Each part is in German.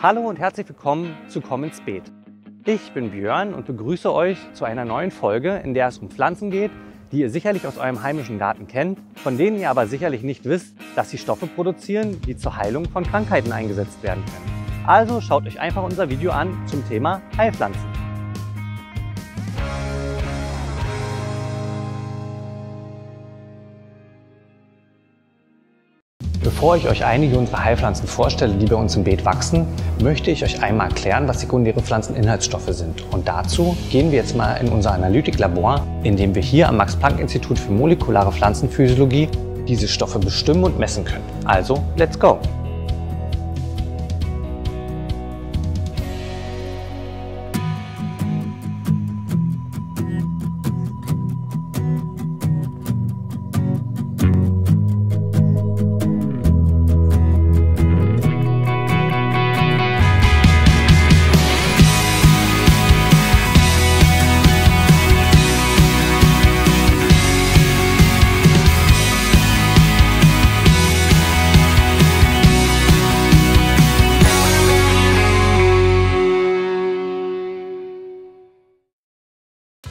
Hallo und herzlich willkommen zu Komm ins Beet. Ich bin Björn und begrüße euch zu einer neuen Folge, in der es um Pflanzen geht, die ihr sicherlich aus eurem heimischen Garten kennt, von denen ihr aber sicherlich nicht wisst, dass sie Stoffe produzieren, die zur Heilung von Krankheiten eingesetzt werden können. Also schaut euch einfach unser Video an zum Thema Heilpflanzen. Bevor ich euch einige unserer Heilpflanzen vorstelle, die bei uns im Beet wachsen, möchte ich euch einmal erklären, was sekundäre Pflanzeninhaltsstoffe sind. Und dazu gehen wir jetzt mal in unser Analytiklabor, in dem wir hier am Max-Planck-Institut für molekulare Pflanzenphysiologie diese Stoffe bestimmen und messen können. Also, let's go!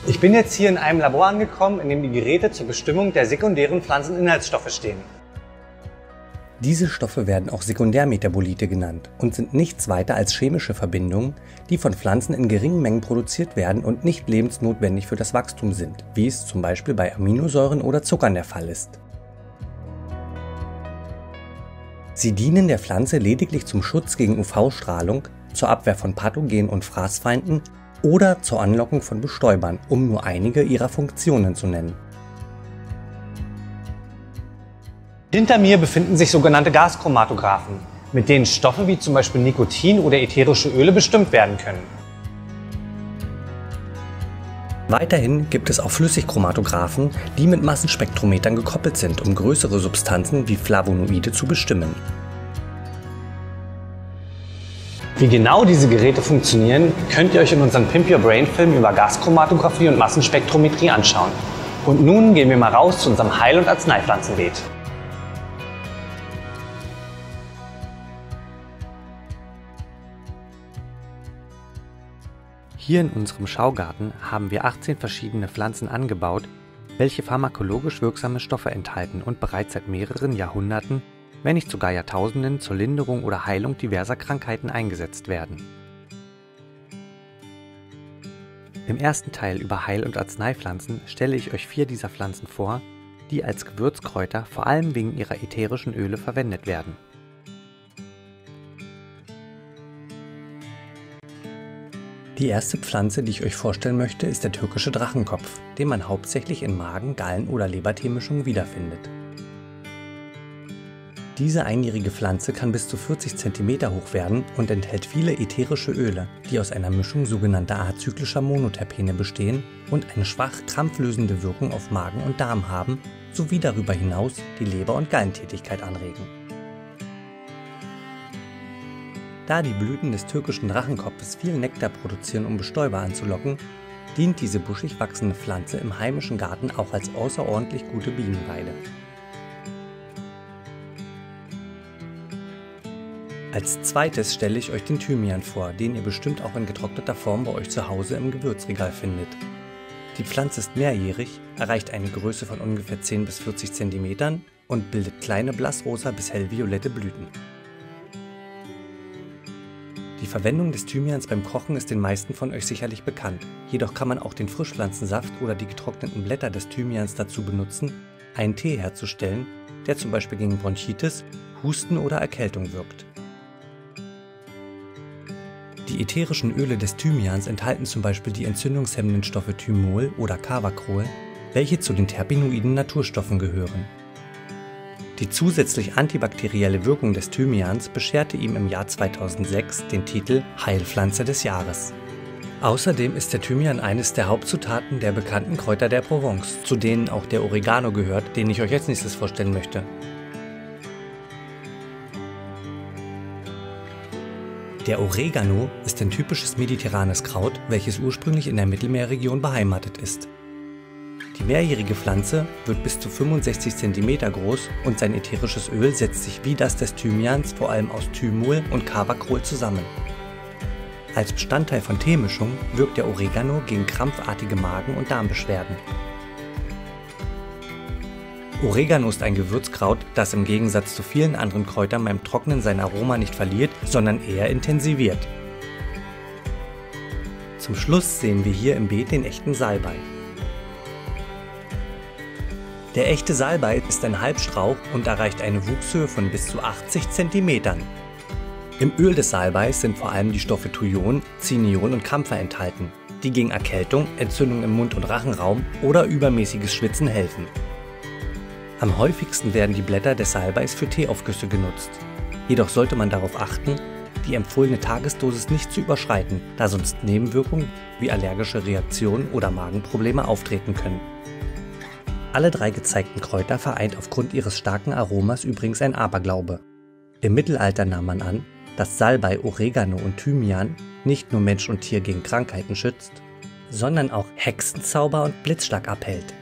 Ich bin jetzt hier in einem Labor angekommen, in dem die Geräte zur Bestimmung der sekundären Pflanzeninhaltsstoffe stehen. Diese Stoffe werden auch Sekundärmetabolite genannt und sind nichts weiter als chemische Verbindungen, die von Pflanzen in geringen Mengen produziert werden und nicht lebensnotwendig für das Wachstum sind, wie es zum Beispiel bei Aminosäuren oder Zuckern der Fall ist. Sie dienen der Pflanze lediglich zum Schutz gegen UV-Strahlung, zur Abwehr von Pathogenen und Fraßfeinden oder zur Anlockung von Bestäubern, um nur einige ihrer Funktionen zu nennen. Hinter mir befinden sich sogenannte Gaschromatographen, mit denen Stoffe wie zum Beispiel Nikotin oder ätherische Öle bestimmt werden können. Weiterhin gibt es auch Flüssigchromatographen, die mit Massenspektrometern gekoppelt sind, um größere Substanzen wie Flavonoide zu bestimmen. Wie genau diese Geräte funktionieren, könnt ihr euch in unserem Pimp Your Brain Film über Gaschromatographie und Massenspektrometrie anschauen. Und nun gehen wir mal raus zu unserem Heil- und Arzneipflanzenbeet. Hier in unserem Schaugarten haben wir 18 verschiedene Pflanzen angebaut, welche pharmakologisch wirksame Stoffe enthalten und bereits seit mehreren Jahrhunderten, wenn nicht sogar Jahrtausenden, zur Linderung oder Heilung diverser Krankheiten eingesetzt werden. Im ersten Teil über Heil- und Arzneipflanzen stelle ich euch 4 dieser Pflanzen vor, die als Gewürzkräuter vor allem wegen ihrer ätherischen Öle verwendet werden. Die erste Pflanze, die ich euch vorstellen möchte, ist der türkische Drachenkopf, den man hauptsächlich in Magen-, Gallen- oder Leberteemischungen wiederfindet. Diese einjährige Pflanze kann bis zu 40 cm hoch werden und enthält viele ätherische Öle, die aus einer Mischung sogenannter azyklischer Monoterpene bestehen und eine schwach krampflösende Wirkung auf Magen und Darm haben, sowie darüber hinaus die Leber- und Gallentätigkeit anregen. Da die Blüten des türkischen Drachenkopfes viel Nektar produzieren, um Bestäuber anzulocken, dient diese buschig wachsende Pflanze im heimischen Garten auch als außerordentlich gute Bienenweide. Als zweites stelle ich euch den Thymian vor, den ihr bestimmt auch in getrockneter Form bei euch zu Hause im Gewürzregal findet. Die Pflanze ist mehrjährig, erreicht eine Größe von ungefähr 10 bis 40 cm und bildet kleine blassrosa bis hellviolette Blüten. Die Verwendung des Thymians beim Kochen ist den meisten von euch sicherlich bekannt, jedoch kann man auch den Frischpflanzensaft oder die getrockneten Blätter des Thymians dazu benutzen, einen Tee herzustellen, der zum Beispiel gegen Bronchitis, Husten oder Erkältung wirkt. Die ätherischen Öle des Thymians enthalten zum Beispiel die entzündungshemmenden Stoffe Thymol oder Carvacrol, welche zu den terpenoiden Naturstoffen gehören. Die zusätzlich antibakterielle Wirkung des Thymians bescherte ihm im Jahr 2006 den Titel Heilpflanze des Jahres. Außerdem ist der Thymian eines der Hauptzutaten der bekannten Kräuter der Provence, zu denen auch der Oregano gehört, den ich euch als nächstes vorstellen möchte. Der Oregano ist ein typisches mediterranes Kraut, welches ursprünglich in der Mittelmeerregion beheimatet ist. Die mehrjährige Pflanze wird bis zu 65 cm groß und sein ätherisches Öl setzt sich wie das des Thymians vor allem aus Thymol und Kavakrol zusammen. Als Bestandteil von Teemischungen wirkt der Oregano gegen krampfartige Magen- und Darmbeschwerden. Oregano ist ein Gewürzkraut, das im Gegensatz zu vielen anderen Kräutern beim Trocknen sein Aroma nicht verliert, sondern eher intensiviert. Zum Schluss sehen wir hier im Beet den echten Salbei. Der echte Salbei ist ein Halbstrauch und erreicht eine Wuchshöhe von bis zu 80 cm. Im Öl des Salbeis sind vor allem die Stoffe Thujon, Ziniol und Kampfer enthalten, die gegen Erkältung, Entzündung im Mund- und Rachenraum oder übermäßiges Schwitzen helfen. Am häufigsten werden die Blätter des Salbeis für Teeaufgüsse genutzt. Jedoch sollte man darauf achten, die empfohlene Tagesdosis nicht zu überschreiten, da sonst Nebenwirkungen wie allergische Reaktionen oder Magenprobleme auftreten können. Alle drei gezeigten Kräuter vereint aufgrund ihres starken Aromas übrigens ein Aberglaube. Im Mittelalter nahm man an, dass Salbei, Oregano und Thymian nicht nur Mensch und Tier gegen Krankheiten schützt, sondern auch Hexenzauber und Blitzschlag abhält.